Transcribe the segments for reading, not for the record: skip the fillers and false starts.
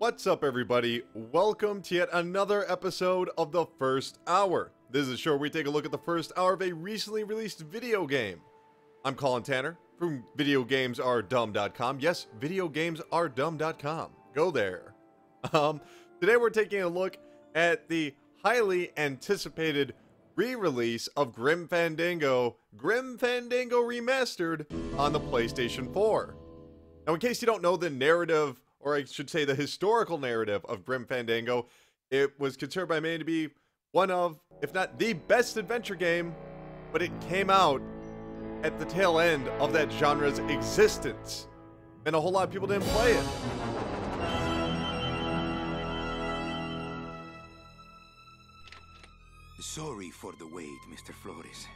What's up, everybody? Welcome to yet another episode of The First Hour. This is a show where we take a look at the first hour of a recently released video game. I'm Colin Tanner from VideoGamesAreDumb.com. Yes, VideoGamesAreDumb.com. Go there. Today we're taking a look at the highly anticipated re-release of Grim Fandango Remastered on the PlayStation 4. Now, in case you don't know the narrative, or I should say the historical narrative of Grim Fandango, it was considered by many to be one of, if not the best adventure game, but it came out at the tail end of that genre's existence, and a whole lot of people didn't play it. Sorry for the wait, Mr. Flores.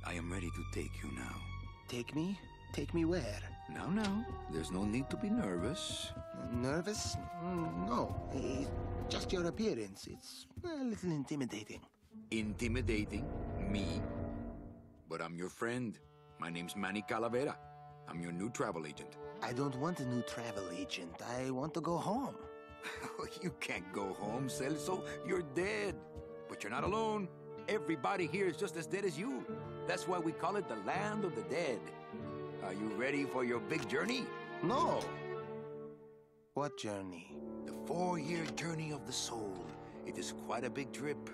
I am ready to take you now. Take me? Take me where? Now, there's no need to be nervous. Nervous? No. It's just your appearance. It's a little intimidating. Intimidating? Me? But I'm your friend. My name's Manny Calavera. I'm your new travel agent. I don't want a new travel agent. I want to go home. You can't go home, Celso. You're dead. But you're not alone. Everybody here is just as dead as you. That's why we call it the land of the dead. Are you ready for your big journey? No. What journey? The 4-year journey of the soul. It is quite a big trip.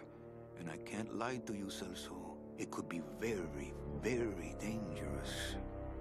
And I can't lie to you, Celso. It could be very, very dangerous.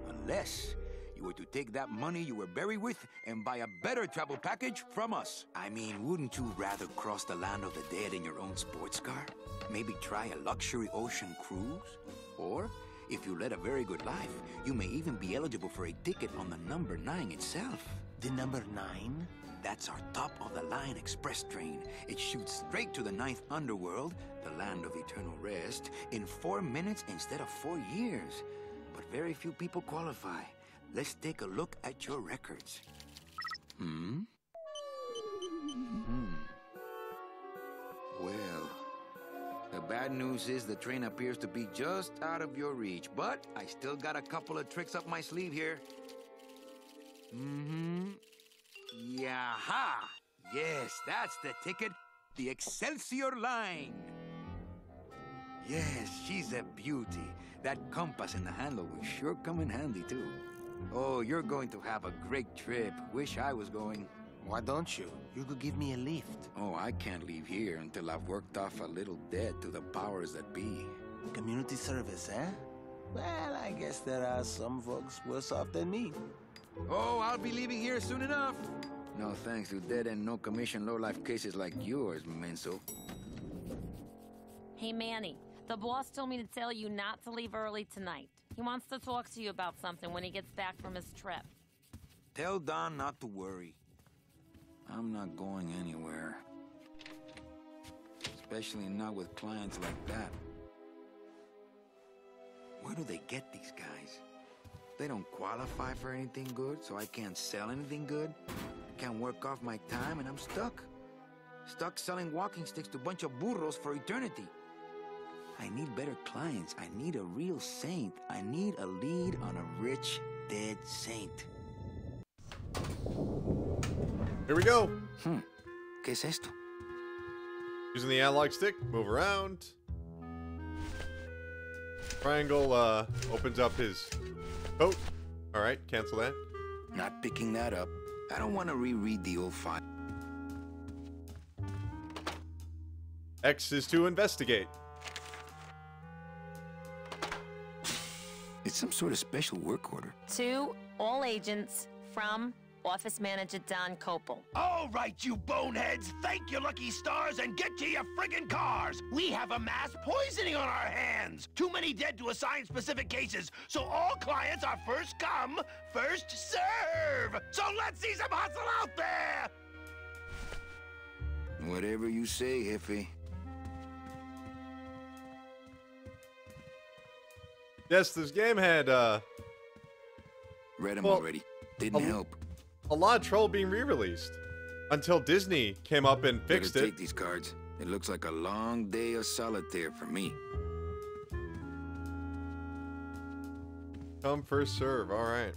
Unless you were to take that money you were buried with and buy a better travel package from us. I mean, wouldn't you rather cross the land of the dead in your own sports car? Maybe try a luxury ocean cruise? Or, if you led a very good life, you may even be eligible for a ticket on the number 9 itself. The number 9? That's our top-of-the-line express train. It shoots straight to the 9th underworld, the land of eternal rest, in 4 minutes instead of 4 years. But very few people qualify. Let's take a look at your records. Well, the bad news is the train appears to be just out of your reach, but I still got a couple of tricks up my sleeve here. Yaha! Yes, that's the ticket. The Excelsior line. Yes, she's a beauty. That compass in the handle will sure come in handy, too. Oh, you're going to have a great trip. Wish I was going. Why don't you? You could give me a lift. Oh, I can't leave here until I've worked off a little debt to the powers that be. Community service, eh? Well, I guess there are some folks worse off than me. Oh, I'll be leaving here soon enough. No thanks to dead and no commission low-life cases like yours, Menso. Hey, Manny. The boss told me to tell you not to leave early tonight. He wants to talk to you about something when he gets back from his trip. Tell Don not to worry. I'm not going anywhere. Especially not with clients like that. Where do they get these guys? They don't qualify for anything good, so I can't sell anything good. Can't work off my time, and I'm stuck. Stuck selling walking sticks to a bunch of burros for eternity. I need better clients. I need a real saint. I need a lead on a rich, dead saint. Here we go. ¿Qué es esto? Using the analog stick, move around. Triangle opens up his coat. Alright, cancel that. Not picking that up. I don't want to reread the old file. X is to investigate. It's some sort of special work order. To all agents from Office Manager Don Copel. All right, you boneheads, thank your lucky stars and get to your friggin' cars. We have a mass poisoning on our hands. Too many dead to assign specific cases, so all clients are first come, first serve. So let's see some hustle out there. Whatever you say, Jefe. Yes, this game had Read them well, already. Didn't help. a lot of trouble being re-released until Disney came up and fixed Better it. take these cards. It looks like a long day of solitaire for me. Come first serve, alright.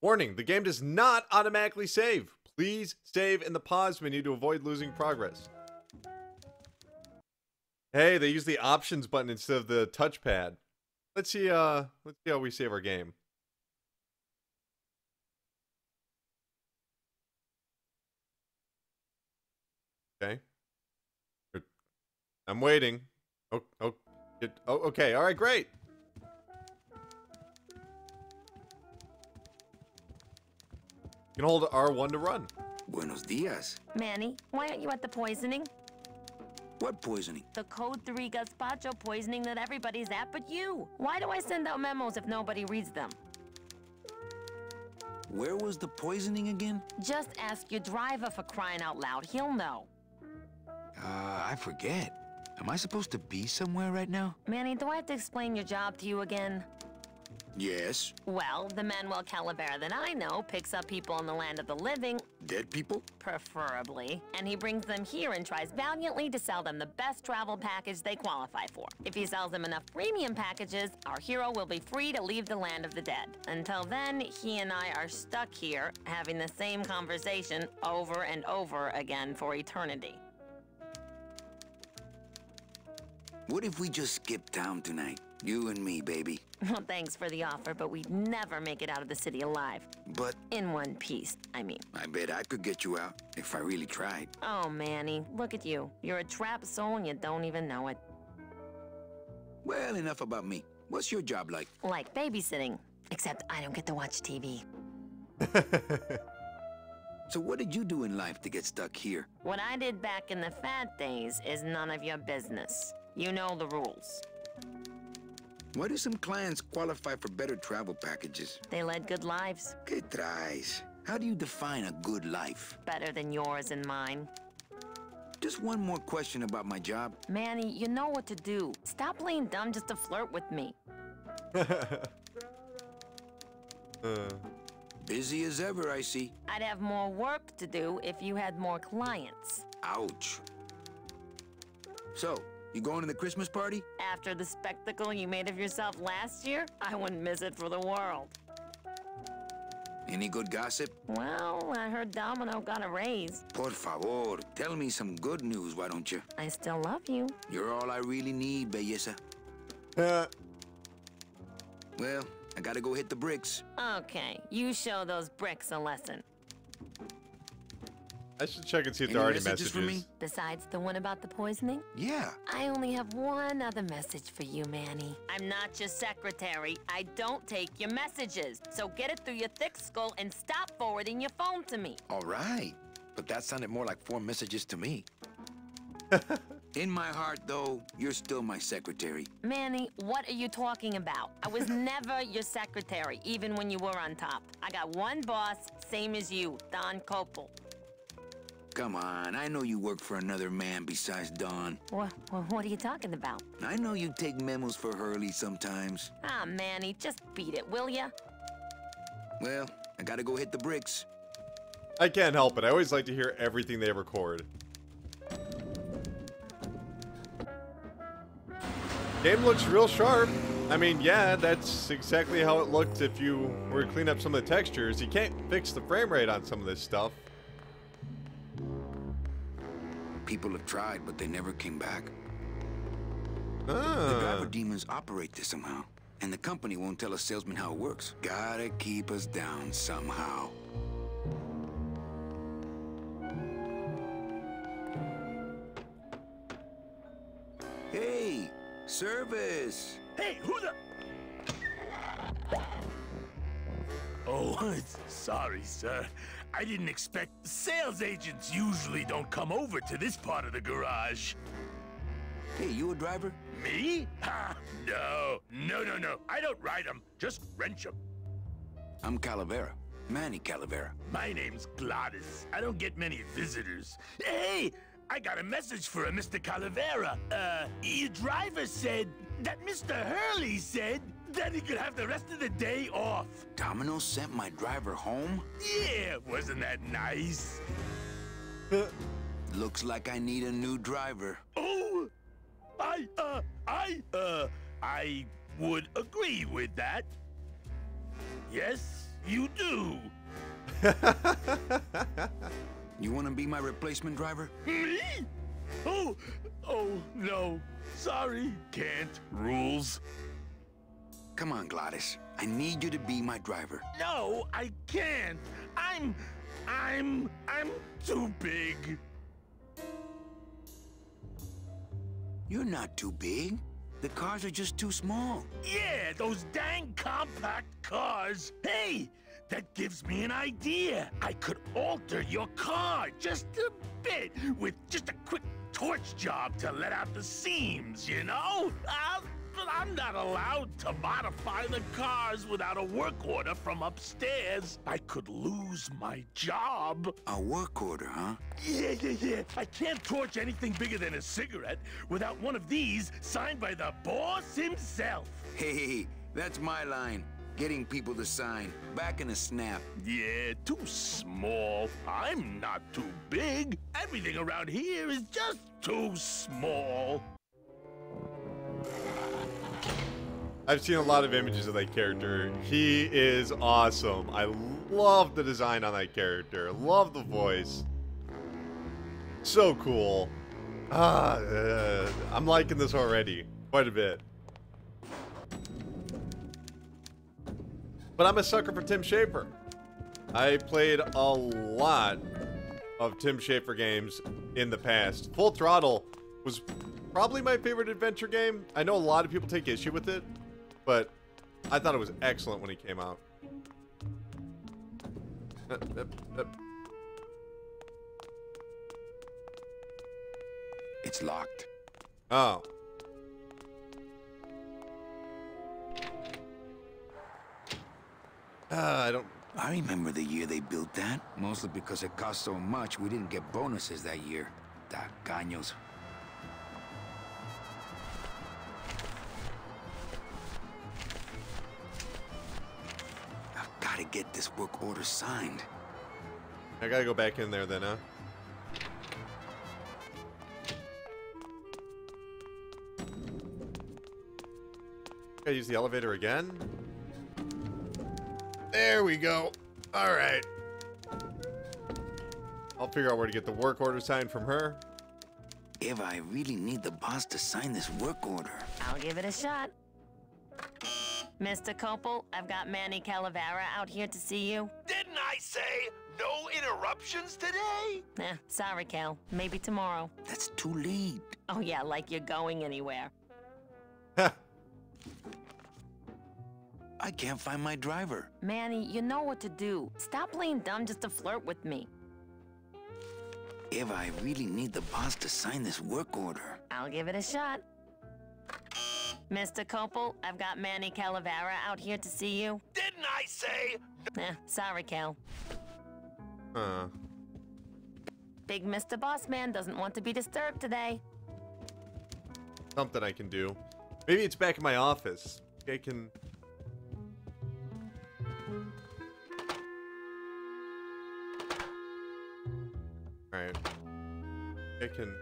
Warning, the game does not automatically save. Please save in the pause menu to avoid losing progress. Hey, they use the options button instead of the touchpad. Let's see how we save our game. Okay. I'm waiting. Okay. All right, great. You can hold R1 to run. Buenos dias. Manny, why aren't you at the poisoning? What poisoning? The Code 3 gazpacho poisoning that everybody's at but you. Why do I send out memos if nobody reads them? Where was the poisoning again? Just ask your driver, for crying out loud. He'll know. I forget. Am I supposed to be somewhere right now? Manny, do I have to explain your job to you again? Yes. Well, the Manuel Calavera that I know picks up people in the land of the living, Dead people? preferably, and he brings them here and tries valiantly to sell them the best travel package they qualify for. If he sells them enough premium packages, our hero will be free to leave the land of the dead. Until then, he and I are stuck here, having the same conversation over and over again for eternity. What if we just skip town tonight? You and me, baby. Well, thanks for the offer, but we'd never make it out of the city alive. But In one piece, I mean. I bet I could get you out if I really tried. Oh, Manny, look at you. You're a trapped soul and you don't even know it. Well, enough about me. What's your job like? Like babysitting, except I don't get to watch TV. So what did you do in life to get stuck here? What I did back in the fat days is none of your business. You know the rules. Why do some clients qualify for better travel packages? They led good lives, ¿Qué traes? How do you define a good life? better than yours and mine. Just one more question about my job. Manny, you know what to do. Stop playing dumb just to flirt with me. Busy as ever, I see. I'd have more work to do if you had more clients. Ouch. So, you going to the Christmas party? After the spectacle you made of yourself last year, I wouldn't miss it for the world. Any good gossip? Well, I heard Domino got a raise. Por favor, tell me some good news, why don't you? I still love you. You're all I really need, belleza. Well, I gotta go hit the bricks. Okay, you show those bricks a lesson. I should check and see if Any there are any messages for me? Besides the one about the poisoning, Yeah. I only have one other message for you, Manny. I'm not your secretary. I don't take your messages. So get it through your thick skull and stop forwarding your phone to me. All right, but that sounded more like 4 messages to me. In my heart, though, you're still my secretary. Manny, what are you talking about? I was never your secretary, even when you were on top. I got one boss, same as you, Don Copel. Come on, I know you work for another man besides Don. What are you talking about? I know you take memos for Hurley sometimes. Ah, Manny, just beat it, will ya? Well, I gotta go hit the bricks. I can't help it. I always like to hear everything they record. Game looks real sharp. I mean, yeah, that's exactly how it looked if you were to clean up some of the textures. You can't fix the frame rate on some of this stuff. People have tried, but they never came back. Ah. The driver demons operate this somehow, and the company won't tell a salesman how it works. Gotta keep us down somehow. Hey, service! Hey, who the... Oh, sorry, sir. I didn't expect... Sales agents usually don't come over to this part of the garage. Hey, you a driver? Me? Ha! No. I don't ride them, just wrench them. I'm Calavera. Manny Calavera. My name's Gladys. I don't get many visitors. Hey! I got a message for a Mr. Calavera. Your driver said that Mr. Hurley said that he could have the rest of the day off. Domino sent my driver home? Yeah, wasn't that nice? Looks like I need a new driver. Oh, I would agree with that. Yes? you do. You want to be my replacement driver? Me? Oh, no. Sorry. Can't. Rules. Come on, Gladys. I need you to be my driver. No, I can't. I'm too big. You're not too big. The cars are just too small. Yeah, those dang compact cars. Hey, that gives me an idea. I could alter your car just a bit with just a quick torch job to let out the seams, you know? But I'm not allowed to modify the cars without a work order from upstairs. I could lose my job. A work order, huh? Yeah. I can't torch anything bigger than a cigarette without one of these signed by the boss himself. Hey, that's my line. Getting people to sign. Back in a snap. Yeah, too small. I'm not too big. Everything around here is just too small. I've seen a lot of images of that character. He is awesome. I love the design on that character. Love the voice. So cool. I'm liking this already. Quite a bit. But I'm a sucker for Tim Schafer. I played a lot of Tim Schafer games in the past. Full Throttle was probably my favorite adventure game. I know a lot of people take issue with it, but I thought it was excellent when it came out. It's locked. Oh. I remember the year they built that. Mostly because it cost so much, we didn't get bonuses that year. Tacaños. I've gotta get this work order signed. I gotta go back in there then, huh? Gotta use the elevator again? There we go. All right. I'll figure out where to get the work order signed from her. Eva, I really need the boss to sign this work order. I'll give it a shot. Mr. Copel, I've got Manny Calavera out here to see you. Didn't I say no interruptions today? Sorry, Cal. Maybe tomorrow. That's too late. Oh, yeah, like you're going anywhere. I can't find my driver. Manny, you know what to do. Stop playing dumb just to flirt with me. Eva, I really need the boss to sign this work order. I'll give it a shot. Mr. Copel, I've got Manny Calavera out here to see you. Didn't I say? Sorry, Cal. Huh. Big Mr. Bossman doesn't want to be disturbed today. Something I can do. Maybe it's back in my office. I can... Alright. I can...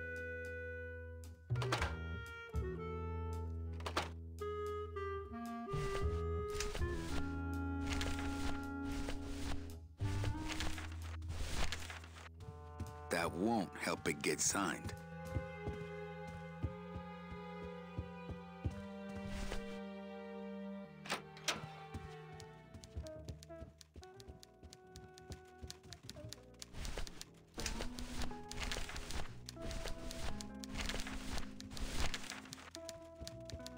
That won't help it get signed.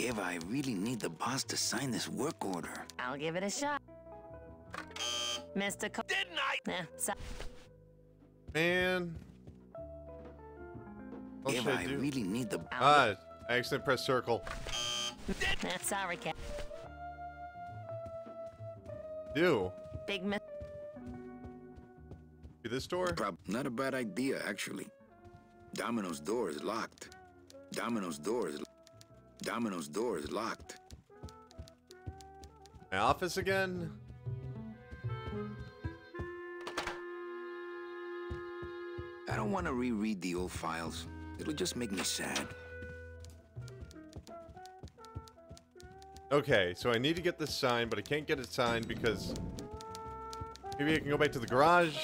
Eva, I really need the boss to sign this work order. I'll give it a shot. Mr. Didn't I? Man. What should Eva, I I do? really need the... I accidentally pressed circle. Sorry, Cal. Do. Big Mr. This door? Not a bad idea, actually. Domino's door is locked. Domino's door is locked. My office again? I don't want to reread the old files. It'll just make me sad. Okay, so I need to get this signed, but I can't get it signed because Maybe I can go back to the garage.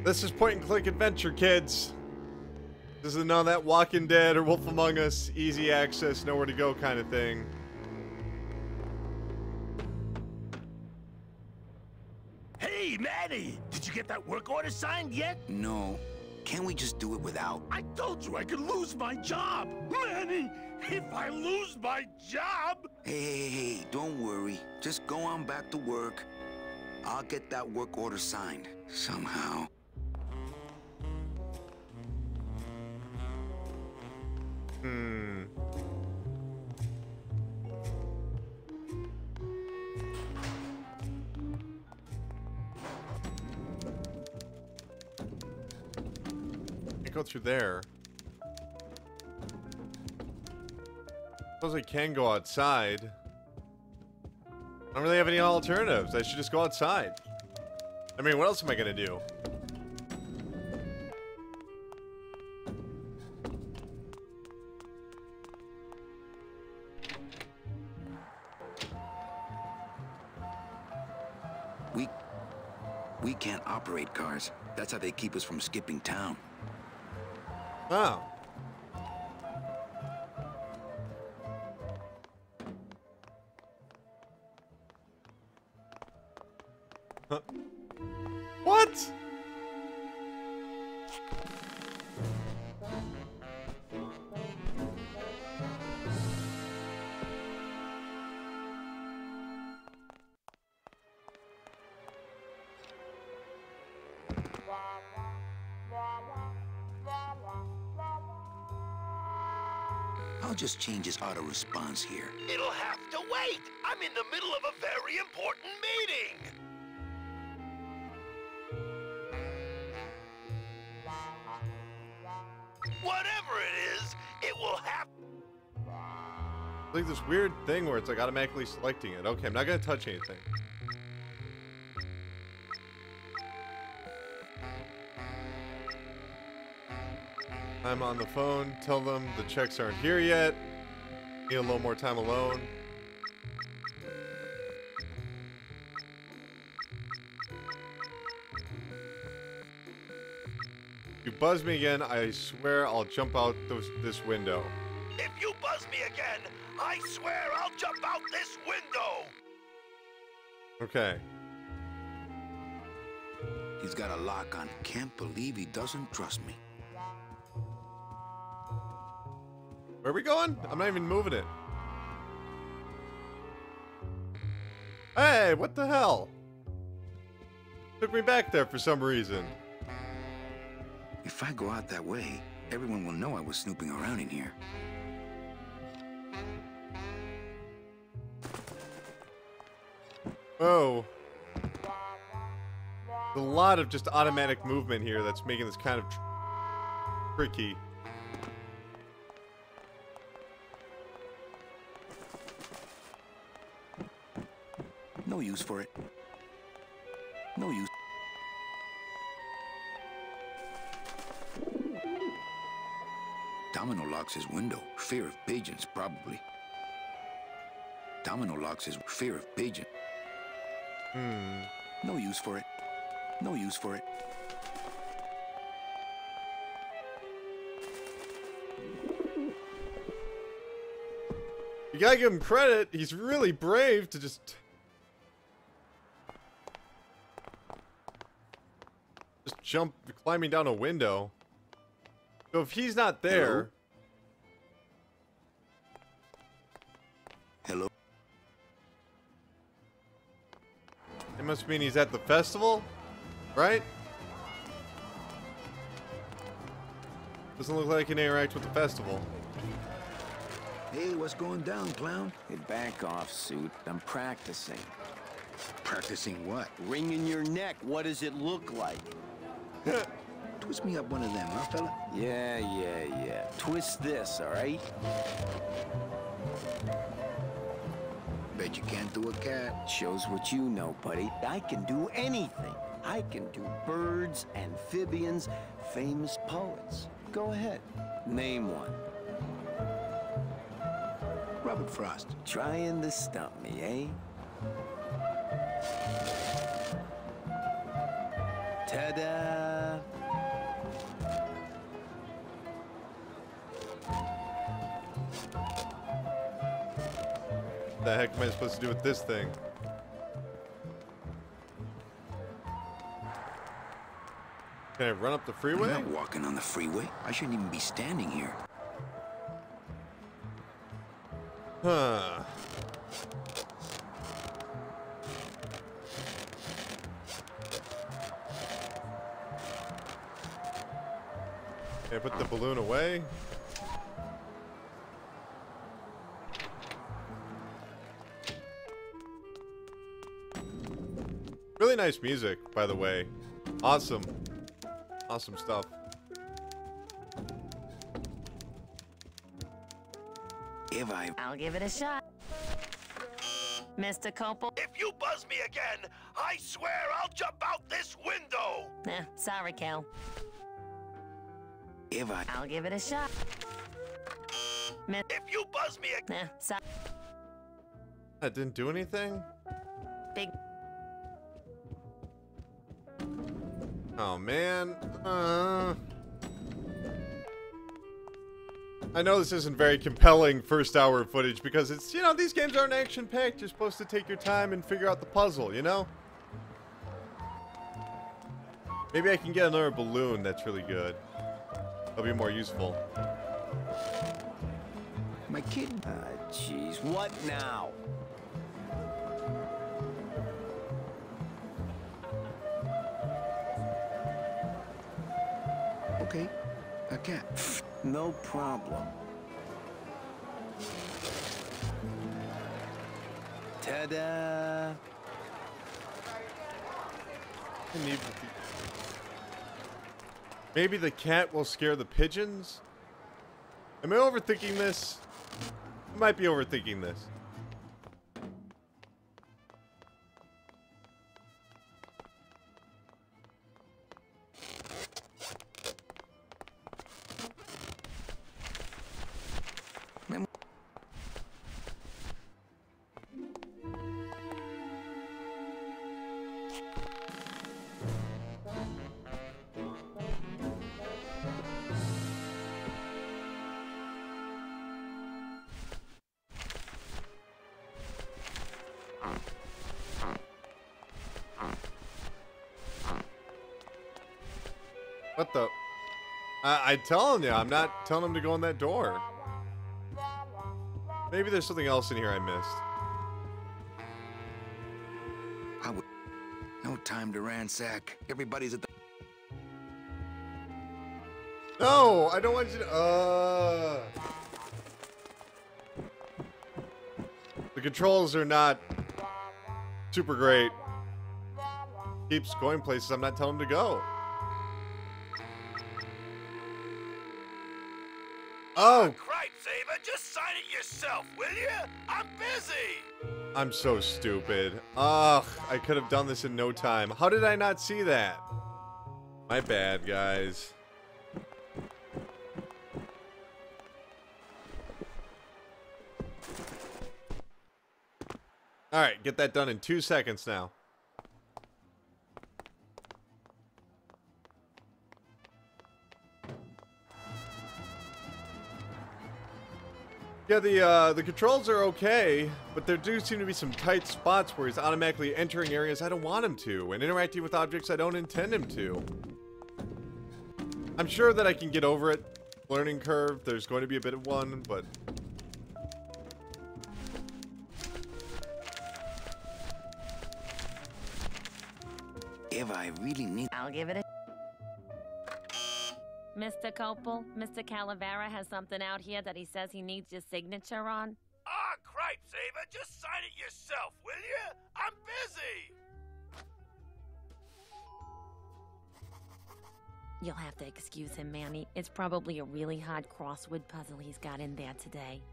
This is point and click adventure, kids. This is none of that Walking Dead or Wolf Among Us, easy access, nowhere to go kind of thing. Hey, Maddie! Did you get that work order signed yet? No. Can't we just do it without? I told you I could lose my job! Manny, if I lose my job... Hey, don't worry. Just go on back to work. I'll get that work order signed. Somehow. Go through there. Suppose I can go outside. I don't really have any alternatives. I should just go outside. I mean, what else am I gonna do? We can't operate cars. That's how they keep us from skipping town. Oh. Huh. What? I'll just change his auto response here. It'll have to wait! I'm in the middle of a very important meeting! Whatever it is, it will have... It's like this weird thing where it's like automatically selecting it. Okay, I'm not gonna touch anything. I'm on the phone. Tell them the checks aren't here yet. Need a little more time alone. If you buzz me again, I swear I'll jump out this window. If you buzz me again, I swear I'll jump out this window! Okay. He's got a lock on. Can't believe he doesn't trust me. Where are we going? I'm not even moving it. Hey, what the hell? Took me back there for some reason. If I go out that way, everyone will know I was snooping around in here. Oh. There's a lot of just automatic movement here that's making this kind of tricky. No use for it. No use. Domino locks his window. Fear of pigeons, probably. Domino locks his fear of pigeons. No use for it. No use for it. You gotta give him credit. He's really brave to just jump, climbing down a window. So if he's not there... Hello? It must mean he's at the festival, right? Doesn't look like he can interact with the festival. Hey, what's going down, clown? Hey, back off, suit. I'm practicing. Practicing what? Wringing your neck. What does it look like? Twist me up one of them, huh, fella? Yeah. Twist this, all right? Bet you can't do a cat. Shows what you know, buddy. I can do anything. I can do birds, amphibians, famous poets. Go ahead. Name one. with Frost. Trying to stump me, eh? Ta-da! What the heck am I supposed to do with this thing? Can I run up the freeway? I'm not walking on the freeway. I shouldn't even be standing here. Huh. Can I put the balloon away? Really nice music, by the way. Awesome. Awesome stuff. I'll give it a shot. Mr. Copel. If you buzz me again, I swear I'll jump out this window! Sorry, Cal. If I... I'll give it a shot. If you buzz me again... Sorry. That didn't do anything? Big... Oh, man. I know this isn't very compelling first hour footage because it's, you know, these games aren't action-packed. You're supposed to take your time and figure out the puzzle, you know? Maybe I can get another balloon that's really good. That'll be more useful. My kid... Jeez, what now? Okay, a cat. No problem. Ta-da! Maybe the cat will scare the pigeons? Am I overthinking this? I might be overthinking this. What the? I'm telling you, I'm not telling him to go in that door. Maybe there's something else in here I missed. No time to ransack. Everybody's at the... No, I don't want you to... The controls are not super great. Keeps going places I'm not telling him to go. Oh! Cripe Saber, just sign it yourself, will you? I'm busy! I'm so stupid. Ugh, I could have done this in no time. How did I not see that? My bad, guys. Alright, get that done in 2 seconds now. Yeah, the controls are okay, but there do seem to be some tight spots where he's automatically entering areas I don't want him to, and interacting with objects I don't intend him to. I'm sure that I can get over it. Learning curve, there's going to be a bit of one, but... If I really need... I'll give it a... Mr. Copel, Mr. Calavera has something out here that he says he needs your signature on. Ah, Cripe Saber, just sign it yourself, will you? I'm busy! You'll have to excuse him, Manny. It's probably a really hard crossword puzzle he's got in there today.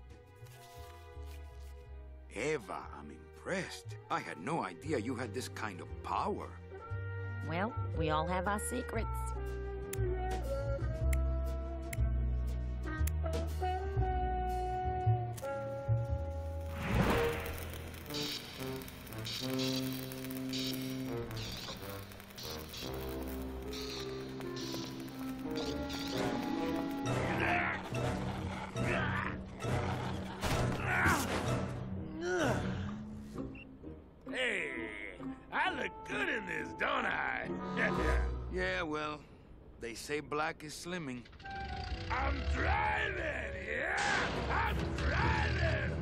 Eva, I'm impressed. I had no idea you had this kind of power. Well, we all have our secrets. good in this, don't I? Yeah, well, they say black is slimming. I'm driving! Yeah! I'm driving!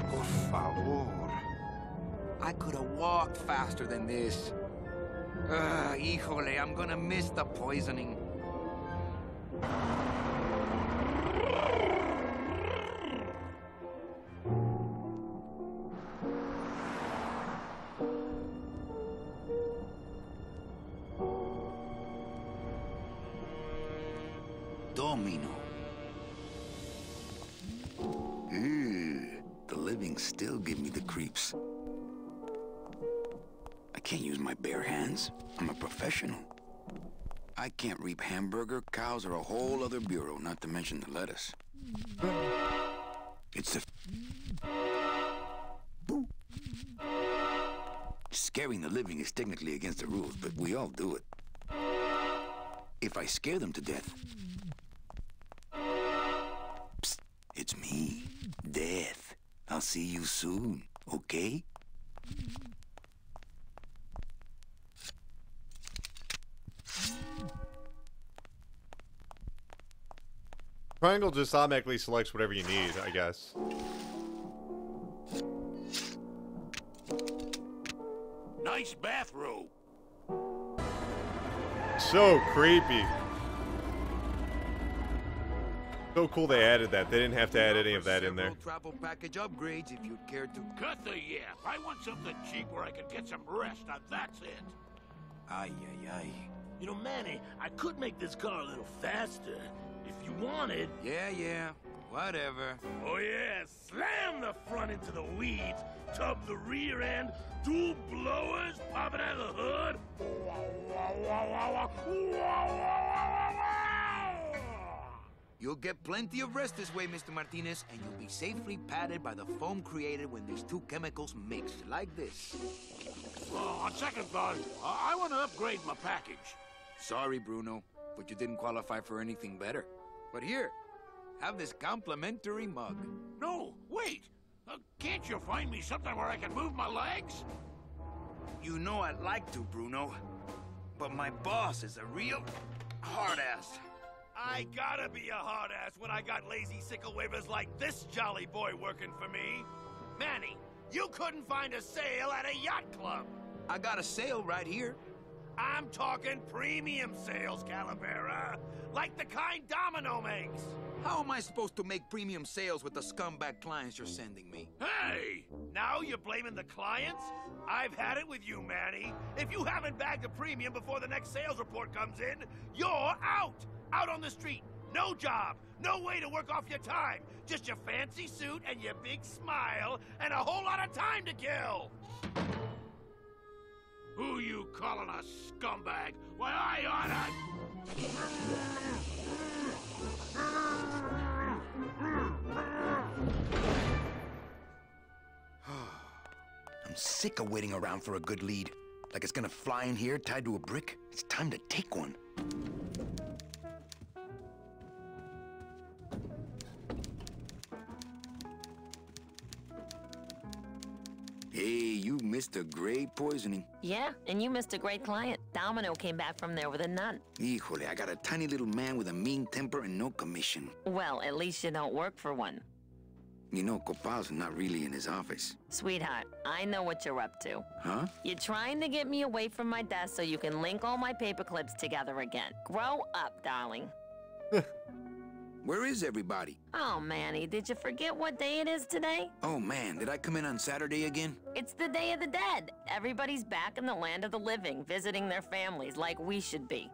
Por favor. I could have walked faster than this. Híjole, I'm gonna miss the poisoning. Domino. The living still give me the creeps. I can't use my bare hands. I'm a professional. I can't reap hamburger, cows, or a whole other bureau, not to mention the lettuce. It's the... Scaring the living is technically against the rules, but we all do it. If I scare them to death... Psst, it's me, Death. I'll see you soon, okay? Triangle just automatically selects whatever you need, I guess. Nice bathrobe. So creepy. So cool they added that. They didn't have to add any of that in there. Travel package upgrades if you'd care to. Cut the yap. I want something cheap where I can get some rest. Now that's it. Ay, ay, ay. You know, Manny, I could make this car a little faster. If you wanted. Yeah, whatever. Oh yeah, slam the front into the weeds, tub the rear end, dual blowers popping out of the hood. You'll get plenty of rest this way, Mr. Martinez, and you'll be safely padded by the foam created when these two chemicals mix, like this. On second thought, I want to upgrade my package. Sorry, Bruno, but you didn't qualify for anything better. But here, have this complimentary mug. No, wait. Can't you find me something where I can move my legs? You know I'd like to, Bruno, but my boss is a real hard-ass. I gotta be a hard-ass when I got lazy sickle wavers like this jolly boy working for me. Manny, you couldn't find a sale at a yacht club. I got a sale right here. I'm talking premium sales, Calavera. Like the kind Domino makes. How am I supposed to make premium sales with the scumbag clients you're sending me? Hey! Now you're blaming the clients? I've had it with you, Manny. If you haven't bagged a premium before the next sales report comes in, you're out! Out on the street. No job. No way to work off your time. Just your fancy suit and your big smile and a whole lot of time to kill. Who you calling a scumbag? Why, I oughta... I'm sick of waiting around for a good lead. Like it's gonna fly in here tied to a brick. It's time to take one. Hey, you missed a great poisoning. Yeah, and you missed a great client. Domino came back from there with a nut. Híjole, I got a tiny little man with a mean temper and no commission. Well, at least you don't work for one. You know, Copal's not really in his office. Sweetheart, I know what you're up to. Huh? You're trying to get me away from my desk so you can link all my paper clips together again. Grow up, darling. Where is everybody? Oh, Manny, did you forget what day it is today? Oh man, did I come in on Saturday again? It's the Day of the Dead. Everybody's back in the land of the living, visiting their families like we should be.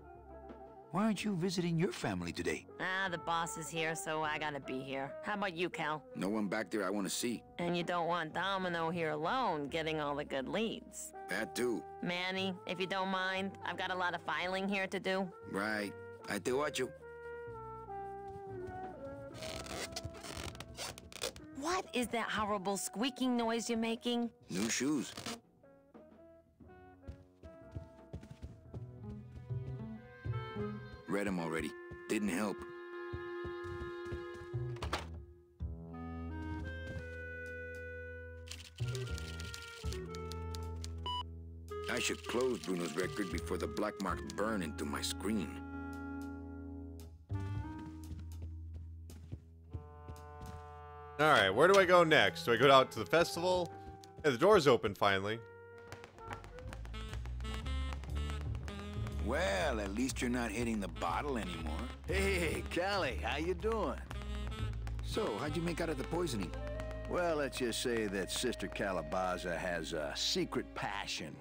Why aren't you visiting your family today? Ah, the boss is here, so I gotta be here. How about you, Cal? No one back there I want to see. And you don't want Domino here alone, getting all the good leads. That too. Manny, if you don't mind, I've got a lot of filing here to do. Right. I te watcho. What is that horrible squeaking noise you're making? New shoes. Read them already. Didn't help. I should close Bruno's record before the black marks burn into my screen. Alright, where do I go next? Do I go out to the festival? Hey, the door's open finally. Well, at least you're not hitting the bottle anymore. Hey, Callie, how you doing? So, how'd you make out of the poisoning? Well, let's just say that Sister Calabaza has a secret passion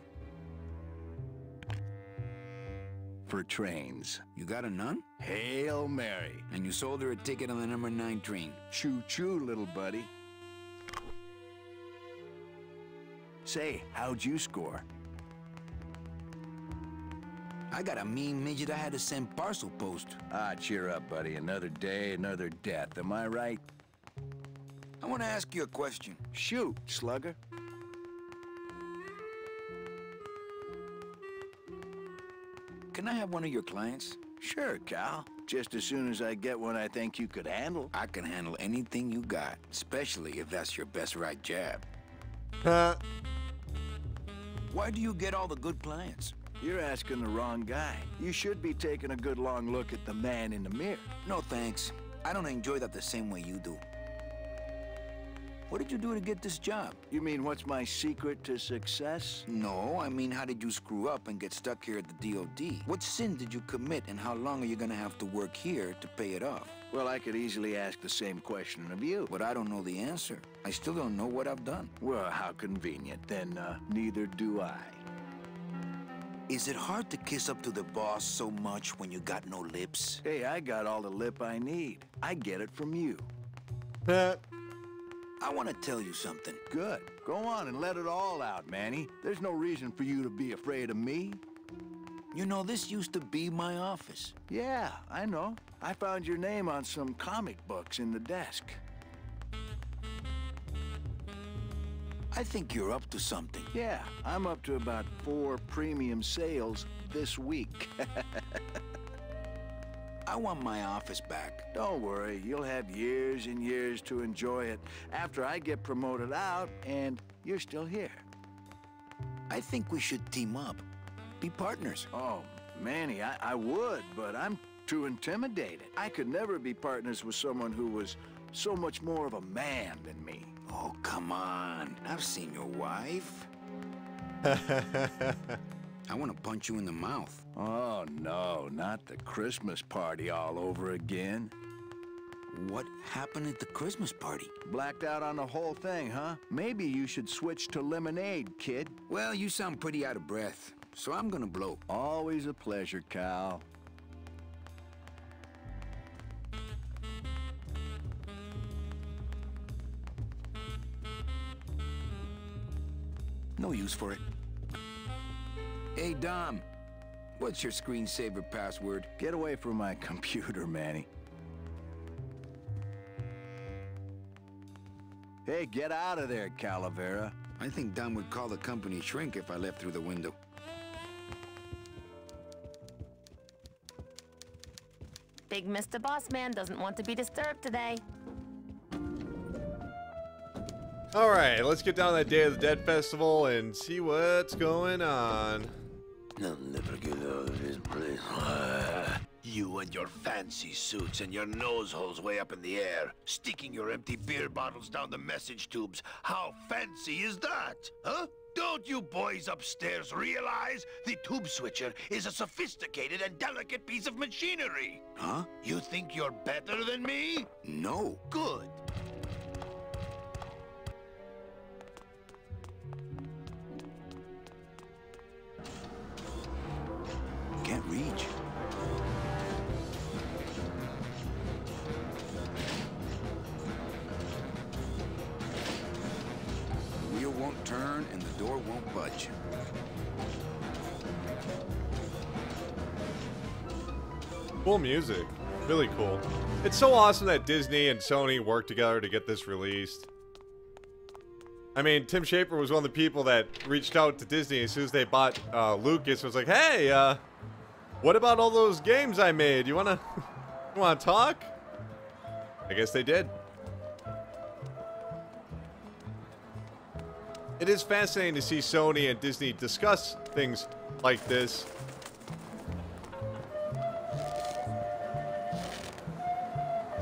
for trains. You got a nun? Hail Mary. And you sold her a ticket on the number 9 train. Choo-choo, little buddy. Say, how'd you score? I got a mean midget I had to send parcel post. Ah, cheer up, buddy. Another day, another death. Am I right? I want to ask you a question. Shoot, slugger. Can I have one of your clients? Sure, Cal. Just as soon as I get one I think you could handle. I can handle anything you got, especially if that's your best right jab. Why do you get all the good clients? You're asking the wrong guy. You should be taking a good long look at the man in the mirror. No thanks. I don't enjoy that the same way you do. What did you do to get this job? You mean what's my secret to success? No, I mean how did you screw up and get stuck here at the DOD? What sin did you commit and how long are you gonna have to work here to pay it off? Well, I could easily ask the same question of you. But I don't know the answer. I still don't know what I've done. Well, how convenient. Then, neither do I. Is it hard to kiss up to the boss so much when you got no lips? Hey, I got all the lip I need. I get it from you. I want to tell you something. Good. Go on and let it all out, Manny. There's no reason for you to be afraid of me. You know, this used to be my office. Yeah, I know. I found your name on some comic books in the desk. I think you're up to something. Yeah, I'm up to about 4 premium sales this week. I want my office back. Don't worry, you'll have years and years to enjoy it after I get promoted out and you're still here. I think we should team up. Be partners. Oh, Manny, I would, but I'm too intimidated. I could never be partners with someone who was so much more of a man than me. Oh, come on. I've seen your wife. I want to punch you in the mouth. Oh, no, not the Christmas party all over again. What happened at the Christmas party? Blacked out on the whole thing, huh? Maybe you should switch to lemonade, kid. Well, you sound pretty out of breath, so I'm gonna blow. Always a pleasure, Cal. No use for it. Hey, Dom. What's your screensaver password? Get away from my computer, Manny. Hey, get out of there, Calavera. I think Dom would call the company shrink if I left through the window. Big Mr. Boss Man doesn't want to be disturbed today. Alright, let's get down to that Day of the Dead festival and see what's going on. I'll never get out of this place. You and your fancy suits and your nose holes way up in the air, sticking your empty beer bottles down the message tubes. How fancy is that, huh? Don't you boys upstairs realize the tube switcher is a sophisticated and delicate piece of machinery? Huh? You think you're better than me? No. Good. Can't reach. The wheel won't turn and the door won't budge. Cool music. Really cool. It's so awesome that Disney and Sony worked together to get this released. I mean, Tim Schafer was one of the people that reached out to Disney as soon as they bought Lucas. Was like, hey, what about all those games I made? You wanna You want to talk? I guess they did. It is fascinating to see Sony and Disney discuss things like this.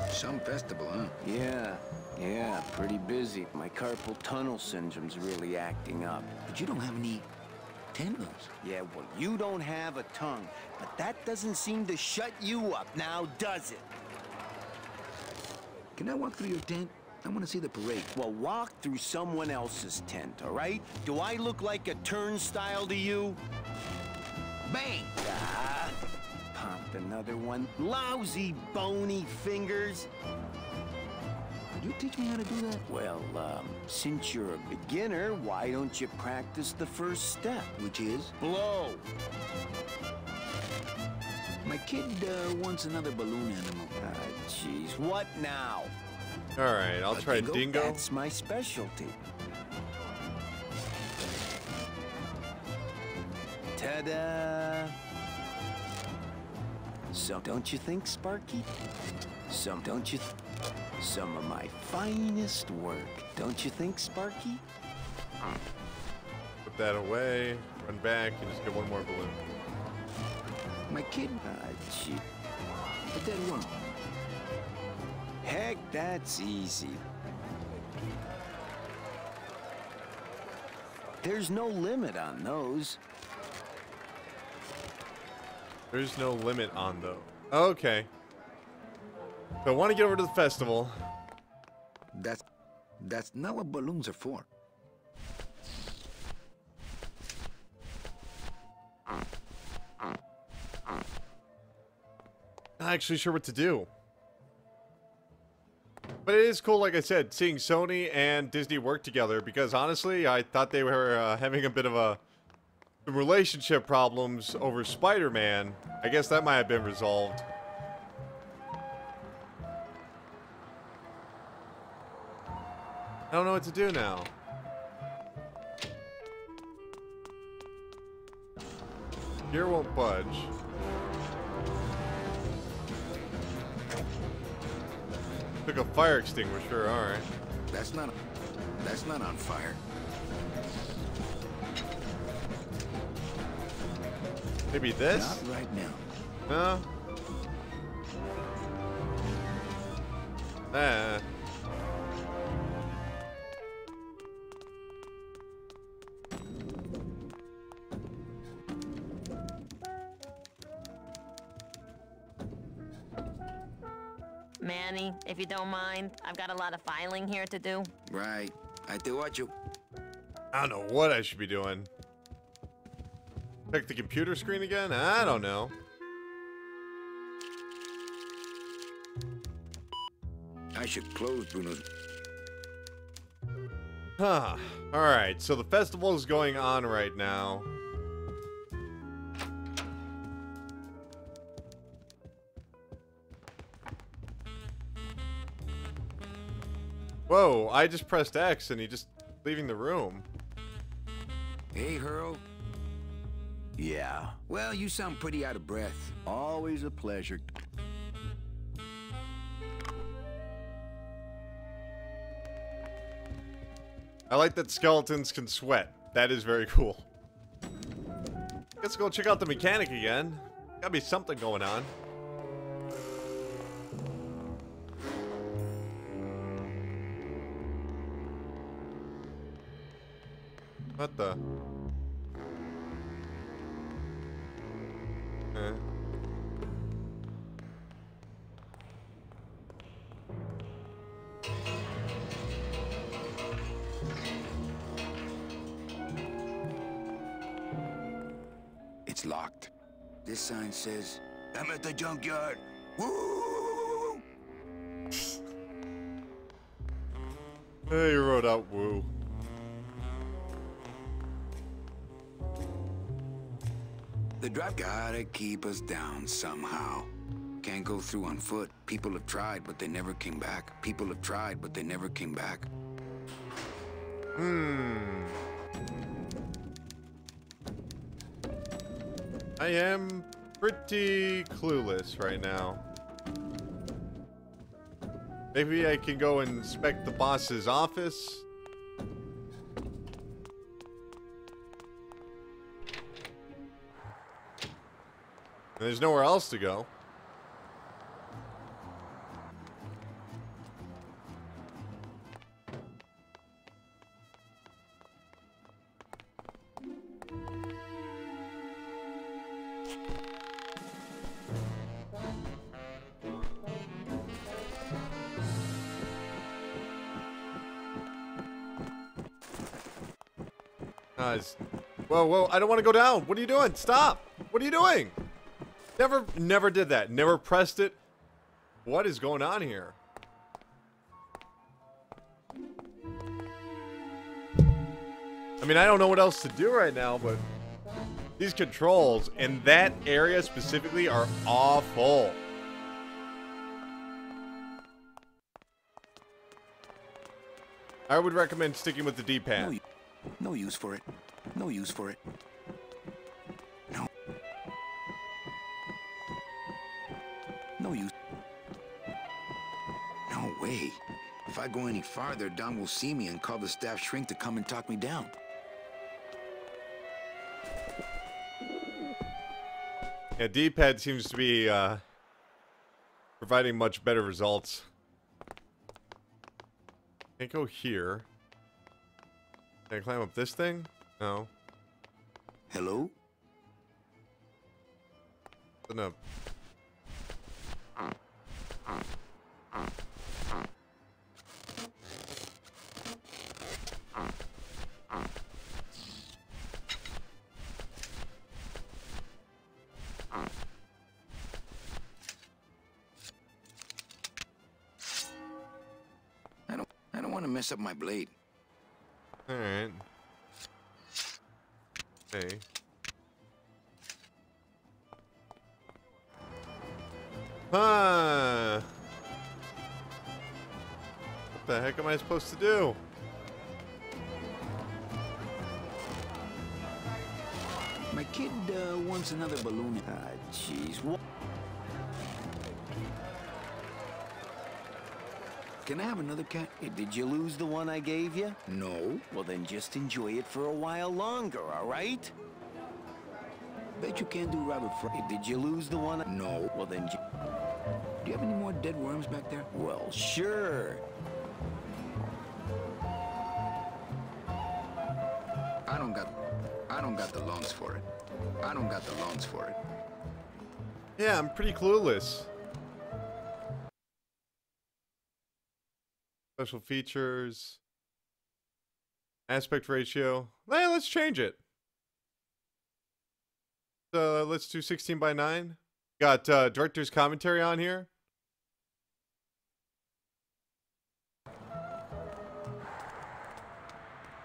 Some festival, huh? Yeah, pretty busy. My carpal tunnel syndrome's really acting up. But you don't have any tendons. Yeah, well, you don't have a tongue, but that doesn't seem to shut you up now, does it? Can I walk through your tent? I want to see the parade. Well, walk through someone else's tent, all right? Do I look like a turnstile to you? Bang! Ah, popped another one. Lousy, bony fingers. Could you teach me how to do that? Well, since you're a beginner, why don't you practice the first step? Which is? Blow. My kid wants another balloon animal. Jeez, what now? Alright, I'll try Dingo. That's my specialty. Ta-da! So, don't you think, Sparky? Some of my finest work. Don't you think, Sparky? Put that away, run back, and just get one more balloon. My kid? Gee. Put that one. Heck, that's easy. There's no limit on those. There's no limit on those. Okay. So I want to get over to the festival. That's not what balloons are for. Not actually sure what to do. But it is cool, like I said, seeing Sony and Disney work together, because honestly, I thought they were having a bit of some relationship problems over Spider-Man. I guess that might have been resolved. I don't know what to do now. Gear won't budge. Took a fire extinguisher, alright. That's not on fire. Maybe this? Not right now. No? Nah. Manny, if you don't mind, I've got a lot of filing here to do. Right. I te watcho. I don't know what I should be doing. Check the computer screen again? I don't know. I should close Bruno's. Huh. Alright, so the festival is going on right now. Whoa, I just pressed X and he just leaving the room. Hey, Hurl. Yeah, Well, you sound pretty out of breath. always a pleasure. I like that skeletons can sweat. That is very cool. Let's go check out the mechanic again. Gotta be something going on. What the? It's locked. This sign says, I'm at the junkyard. Woo! Hey, you wrote out woo. The drive gotta keep us down somehow. Can't go through on foot. People have tried, but they never came back. People have tried, but they never came back. I am pretty clueless right now. Maybe I can go inspect the boss's office. There's nowhere else to go. Whoa, whoa, I don't want to go down. What are you doing? Stop. What are you doing? Never did that. Never pressed it. What is going on here? I mean, I don't know what else to do right now, but these controls in that area specifically are awful. I would recommend sticking with the D-pad. No use for it. No use for it. No. No use. No way. If I go any farther, Don will see me and call the staff shrink to come and talk me down. Yeah, D-pad seems to be providing much better results. Can't go here. Can I climb up this thing? No. Hello? No. I don't want to mess up my blade. All right. Hey. Huh. What the heck am I supposed to do? My kid wants another balloon. Jeez. Can I have another cat? Did you lose the one I gave you? No. Well, then just enjoy it for a while longer, all right? Bet you can't do rabbit fry. Did you lose the one? No. Well, then Do you have any more dead worms back there? well, sure. I don't got the lungs for it. I don't got the lungs for it. Yeah, I'm pretty clueless. Special features. Aspect ratio. Hey, let's change it. Let's do 16:9. Got director's commentary on here.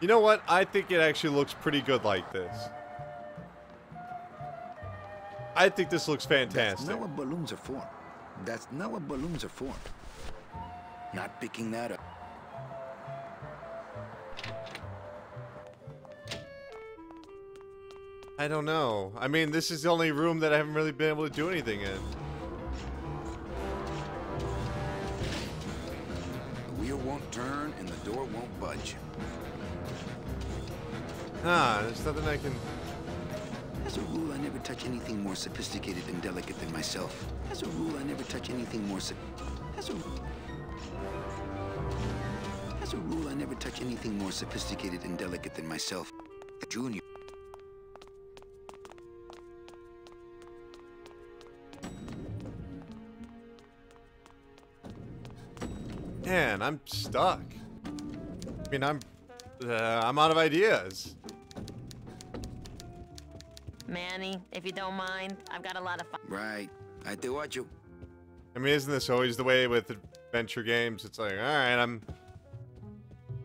You know what? I think it actually looks pretty good like this. I think this looks fantastic. That's not what balloons are for. That's not what balloons are for. Not picking that up. I don't know. I mean, this is the only room that I haven't really been able to do anything in. The wheel won't turn and the door won't budge. Ah, there's nothing I can... As a rule, I never touch anything more sophisticated and delicate than myself. As a rule, I never touch anything more As a rule, I never touch anything more sophisticated and delicate than myself. Junior. Man, I'm stuck. I mean, I'm out of ideas. Manny, if you don't mind, I've got a lot of fun. Right. I do watch you. I mean, isn't this always the way with adventure games? It's like, all right,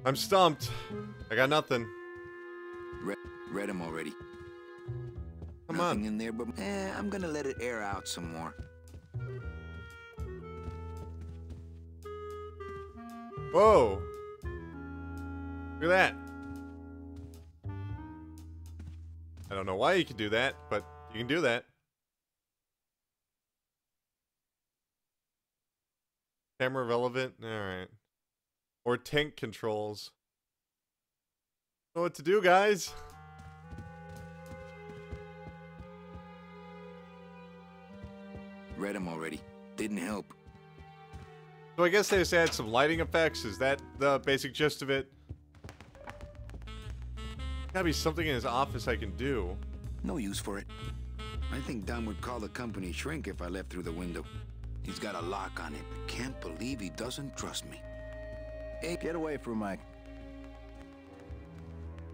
I'm stumped. I got nothing. Read them already. Come Nothing on. in there, but I'm gonna let it air out some more. Whoa. Look at that. I don't know why you can do that, but you can do that. Camera relevant? Alright. Or tank controls. Know what to do, guys. Read them already. Didn't help. So I guess they just add some lighting effects. Is that the basic gist of it? Gotta be something in his office I can do. No use for it. I think Don would call the company shrink if I left through the window. He's got a lock on it. Can't believe he doesn't trust me. Hey, get away from my...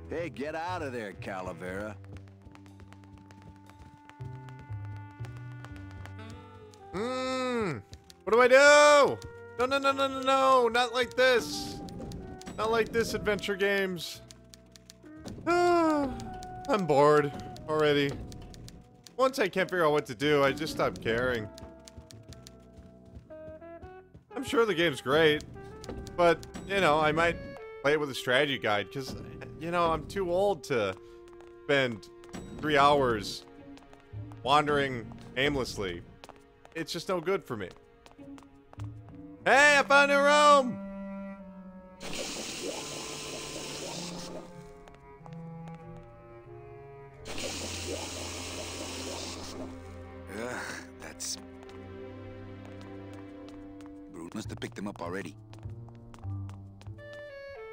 Hey, get out of there, Calavera. What do I do? No, no, no, no, no, no. Not like this. Not like this, adventure games. I'm bored already. Once I can't figure out what to do, I just stop caring. I'm sure the game's great, but, you know, I might play it with a strategy guide, because, you know, I'm too old to spend 3 hours wandering aimlessly. It's just no good for me. Hey, I found a room! That's... Brute must have picked them up already.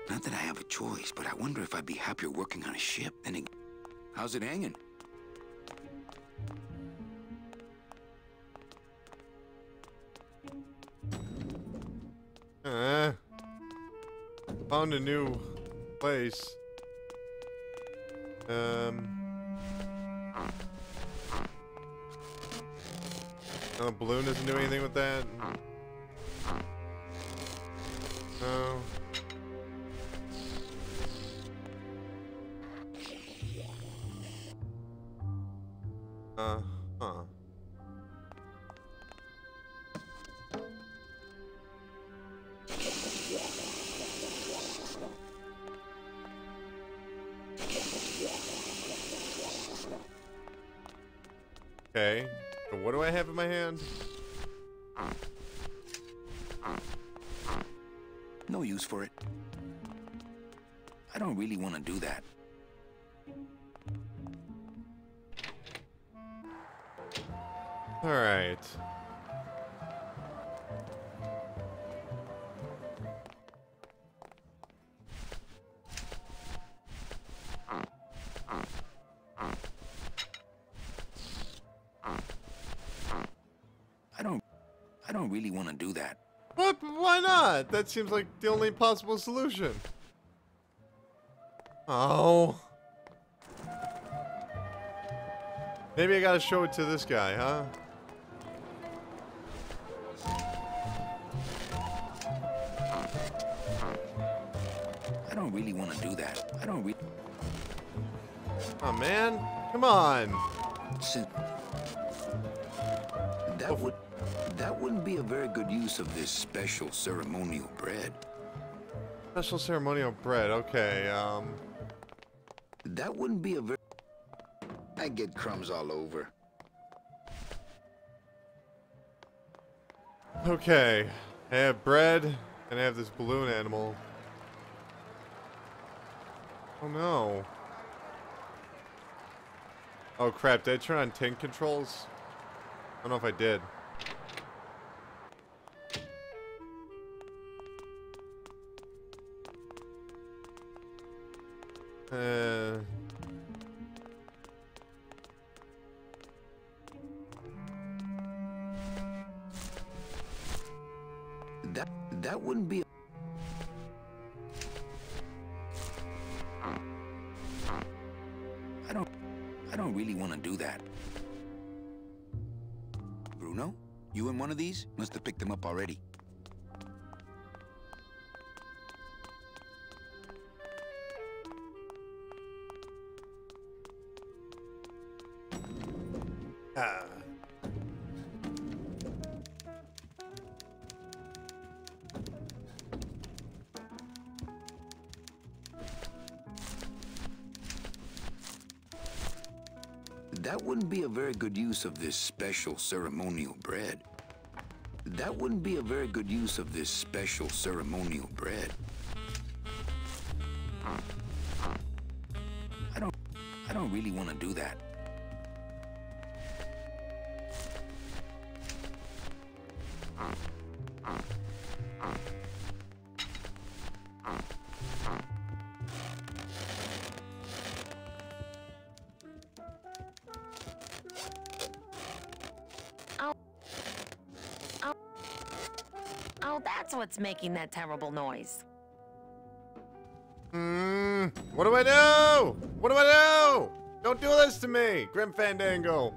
Not that I have a choice, but I wonder if I'd be happier working on a ship than in... How's it hanging? Found a new place. No, the balloon doesn't do anything with that. No. Huh. Okay. So what do I have in my hand? No use for it. I don't really want to do that. All right. I don't really want to do that. What? Why not? That seems like the only possible solution. Oh. Maybe I gotta show it to this guy, huh? I don't really want to do that. I don't really... Oh, man. Come on. That wouldn't be a very good use of this special ceremonial bread. Special ceremonial bread. Okay, That wouldn't be a very... I get crumbs all over. Okay. I have bread, and I have this balloon animal. Oh, no. Oh, crap. Did I turn on tank controls? I don't know if I did. That wouldn't be... I don't really want to do that. Bruno, you in one of these? Must have picked them up already. That wouldn't be a very good use of this special ceremonial bread. That wouldn't be a very good use of this special ceremonial bread. I don't really want to do that. Oh, that's what's making that terrible noise. What do I do? What do I do? Don't do this to me, Grim Fandango.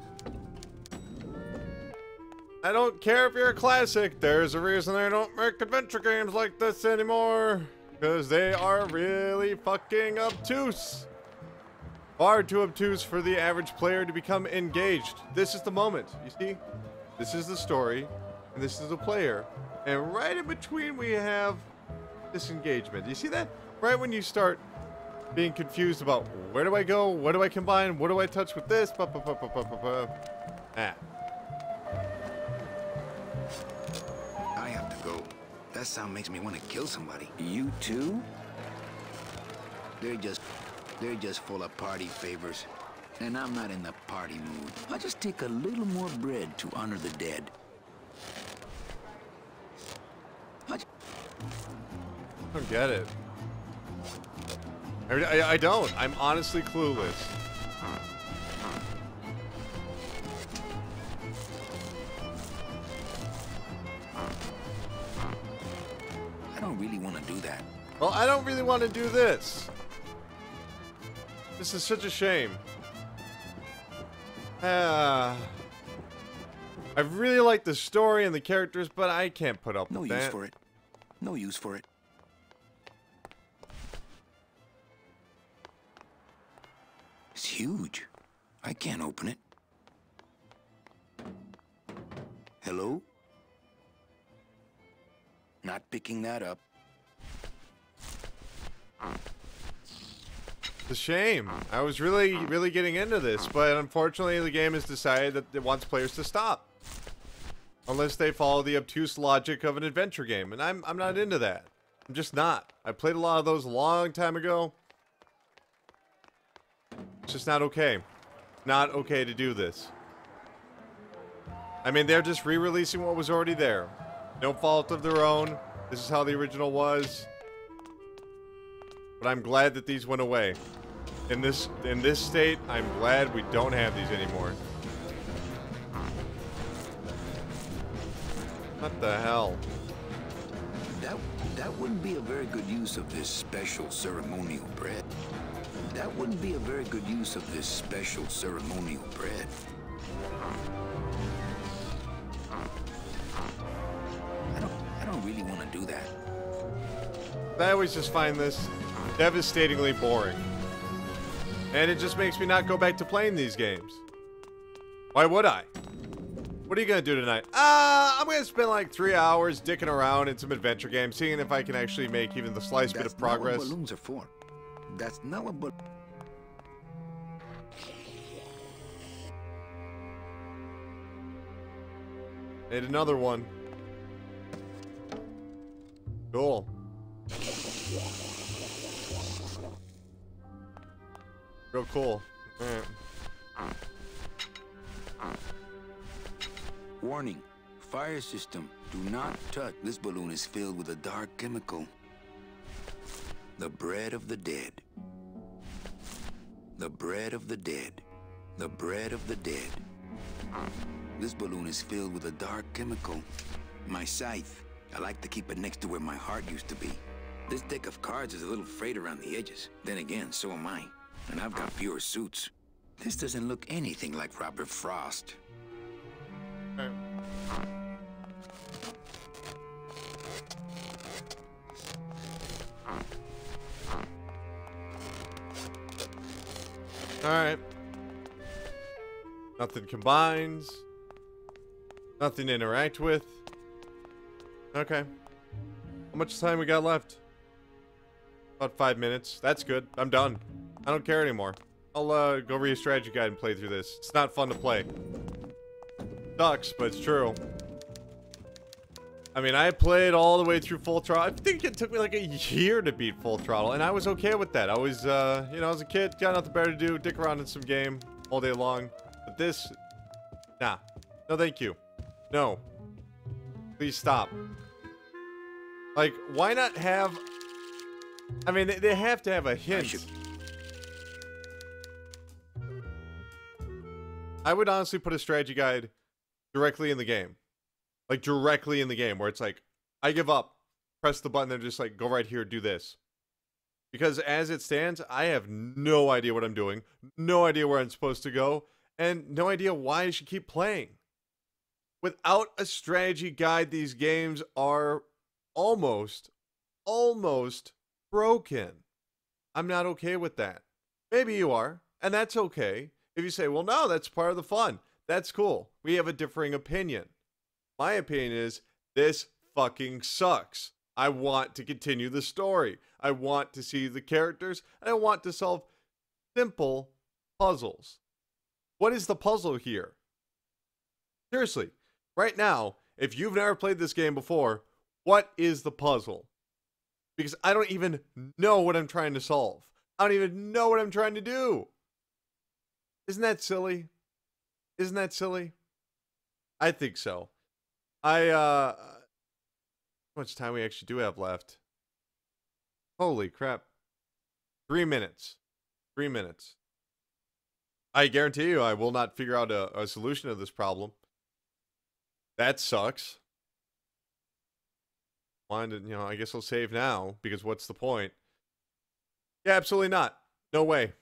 I don't care if you're a classic. There's a reason they don't make adventure games like this anymore. Because they are really fucking obtuse. Far too obtuse for the average player to become engaged. This is the moment, you see? This is the story, and this is the player. And right in between we have disengagement. You see that? Right when you start being confused about where do I go, what do I combine, what do I touch with this, Ah. I have to go. That sound makes me want to kill somebody. You too? They're just full of party favors. And I'm not in the party mood. I'll just take a little more bread to honor the dead. I don't get it. I don't. I'm honestly clueless. I don't really want to do that. Well, I don't really want to do this. This is such a shame. I really like the story and the characters, but I can't put up with that. No use for it. No use for it. It's huge. I can't open it. Hello? Not picking that up. It's a shame. I was really getting into this, but unfortunately the game has decided that it wants players to stop. Unless they follow the obtuse logic of an adventure game, and I'm not into that. I'm just not. I played a lot of those a long time ago. It's just not okay. Not okay to do this. I mean, they're just re-releasing what was already there. No fault of their own. This is how the original was. But I'm glad that these went away. In this state, I'm glad we don't have these anymore. What the hell? That wouldn't be a very good use of this special ceremonial bread. That wouldn't be a very good use of this special ceremonial bread. I don't really want to do that. I always just find this devastatingly boring. And it just makes me not go back to playing these games. Why would I? What are you gonna do tonight? I'm gonna spend like 3 hours dicking around in some adventure games, seeing if I can actually make even the slightest bit of progress. That's not what balloons are for. That's not what Made another one. Cool. Real cool. Alright. Warning. Fire system. Do not touch. This balloon is filled with a dark chemical. The bread of the dead. The bread of the dead. The bread of the dead. This balloon is filled with a dark chemical. My scythe. I like to keep it next to where my heart used to be. This deck of cards is a little frayed around the edges. Then again, so am I. And I've got fewer suits. This doesn't look anything like Robert Frost. Alright. Nothing combines. Nothing to interact with. Okay. How much time we got left? About 5 minutes. That's good. I'm done. I don't care anymore. I'll go read a strategy guide and play through this. It's not fun to play. Sucks, but it's true. I mean, I played all the way through Full Throttle. I think it took me like a year to beat Full Throttle, and I was okay with that. I was, you know, as a kid, got nothing better to do, dick around in some game all day long. But this, nah. No, thank you. No. Please stop. Like, why not have... I mean, they have to have a hint. I would honestly put a strategy guide directly in the game. Like, directly in the game, where it's like, I give up. Press the button and just like, go right here, do this. Because as it stands, I have no idea what I'm doing. No idea where I'm supposed to go. And no idea why I should keep playing. Without a strategy guide, these games are almost broken. I'm not okay with that. Maybe you are, and that's okay. If you say, well, no, that's part of the fun. That's cool. We have a differing opinion. My opinion is, this fucking sucks. I want to continue the story. I want to see the characters, and I want to solve simple puzzles. What is the puzzle here? Seriously, right now, if you've never played this game before, what is the puzzle? Because I don't even know what I'm trying to solve. I don't even know what I'm trying to do. Isn't that silly? Isn't that silly? I think so. How much time we actually do have left? Holy crap. 3 minutes. 3 minutes. I guarantee you I will not figure out a solution to this problem. That sucks. You know, I guess I'll save now, because what's the point? Yeah, absolutely not. No way.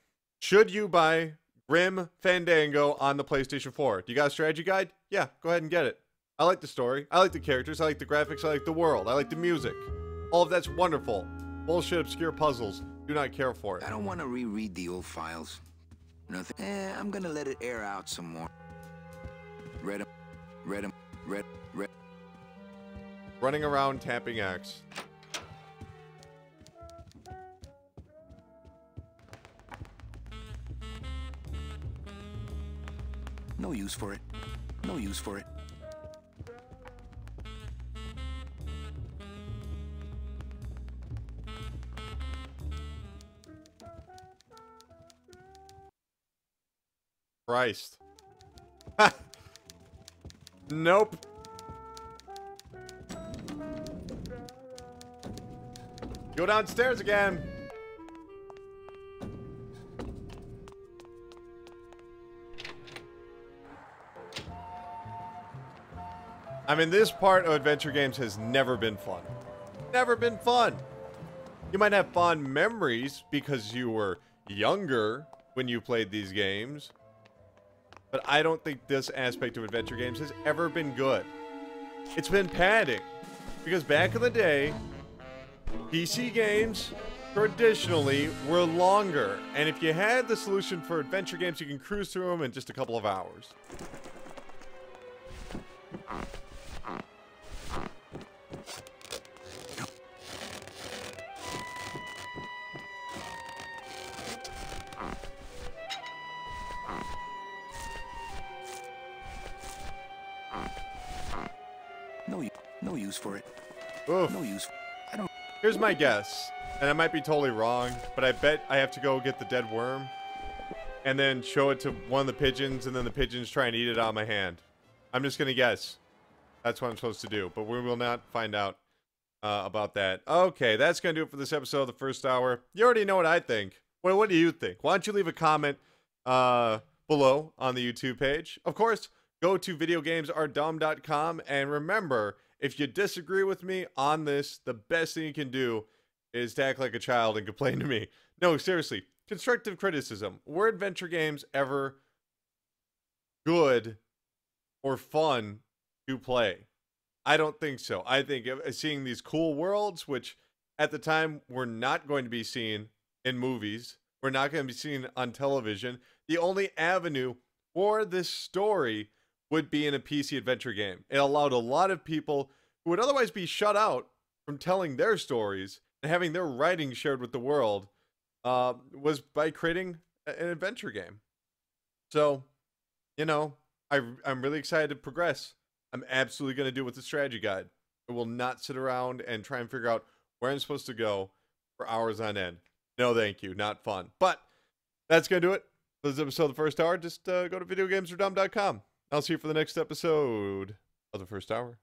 Should you buy Grim Fandango on the PlayStation 4? Do you got a strategy guide? Yeah, go ahead and get it. I like the story. I like the characters. I like the graphics. I like the world. I like the music. All of that's wonderful. Bullshit, obscure puzzles. Do not care for it. I don't want to reread the old files. Nothing. I'm gonna let it air out some more. Read 'em. Running around tapping X. No use for it. No use for it. Christ. Nope. Go downstairs again. I mean, this part of adventure games has never been fun. Never been fun. You might have fond memories because you were younger when you played these games, but I don't think this aspect of adventure games has ever been good. It's been padding, because back in the day, PC games traditionally were longer, and if you had the solution for adventure games, you can cruise through them in just a couple of hours. No use for it. Oof. No use. I don't. Here's my guess, and I might be totally wrong, but I bet I have to go get the dead worm and then show it to one of the pigeons, and then the pigeons try and eat it out of my hand. I'm just gonna guess. That's what I'm supposed to do, but we will not find out about that. Okay, that's gonna do it for this episode of the first hour. You already know what I think. Well, what do you think? Why don't you leave a comment below on the YouTube page? Of course, go to videogamesaredumb.com, and remember, if you disagree with me on this, the best thing you can do is to act like a child and complain to me. No, seriously, constructive criticism. Were adventure games ever good or fun to play? I don't think so. I think seeing these cool worlds, which at the time were not going to be seen in movies, were not going to be seen on television, the only avenue for this story would be in a PC adventure game. It allowed a lot of people who would otherwise be shut out from telling their stories and having their writing shared with the world, was by creating an adventure game. So, you know, I'm really excited to progress. I'm absolutely going to do with the strategy guide. I will not sit around and try and figure out where I'm supposed to go for hours on end. No, thank you. Not fun. But that's going to do it for this episode of The First Hour. Just go to videogamesardumb.com. I'll see you for the next episode of The First Hour.